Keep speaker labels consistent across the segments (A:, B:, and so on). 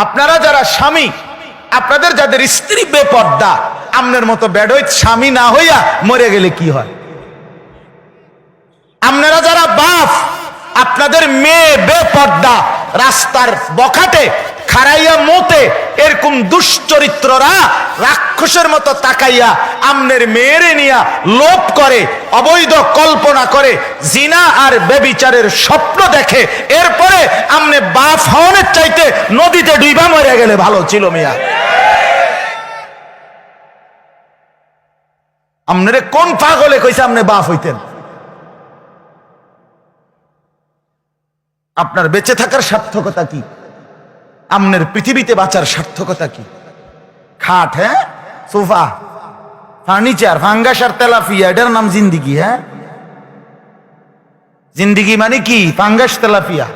A: আপনারা যারা স্বামী, আপনাদের যাদের স্ত্রী বেপর্দা, আমনের মতো বেডওয়িথ স্বামী না হইয়া মরে গেলে কি হয়? আপনারা যারা বাপ, আপনাদের মেয়ে বেপর্দা, রাস্তার বখাটে খারাইয়া মতে এরকম দুশ্চরিত্ররা রাক্ষসের মতো তাকাইয়া আমনের মেয়েরে নিয়া লোভ করে, অবৈধ কল্পনা করে, জিনা আর বেবিচারের স্বপ্ন দেখে, এরপরে আমনে বাপ হওয়ার চাইতে নদীতে ডুইবা মরে গেলে ভালো ছিল মিয়া। আমনের কোন পাগলে কইছে আমনে বাপ হইতেন? আপনার বেঁচে থাকার সার্থকতা কি? আমনের পৃথিবীতে বাঁচার সার্থকতা কি? খাট, হ্যাঁ, সোফা, ফার্নিচার, ফাঙ্গাস আর তেলাপিয়া, এটার নাম জিন্দিগি? হ্যাঁ, জিন্দিগি মানে কি? Fungus tilapia.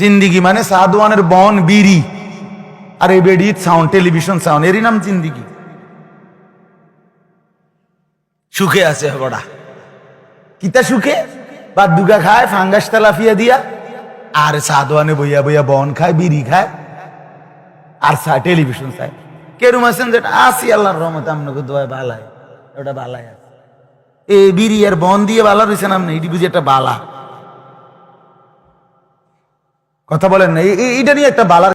A: জিন্দিগি মানে সাদওয়ানের বন বিড়ি আর এই বেডি সাউন্ড, টেলিভিশন সাউন্ড, এরই নাম জিন্দিগি। সুখে আছে বড়া, কিতা সুখে? বাদ দুগা খায় ফাঙ্গাস তেলাপিয়া দিয়া, আর সাদওয়ানে বইয়া বইয়া বন খায়, বিড়ি খায়, আর টেলিভিশন চায়। কেরুম আছেন যেটা আসি আল্লাহর রহমতে, আপনাকে দোয়া বালায়, ওটা বালায় আছে। এ বিড়ি আর বন দিয়ে বালা রয়েছেন আপনি, এটি বুঝি একটা বালা? কথা বলেন না, এইটা নিয়ে একটা বালার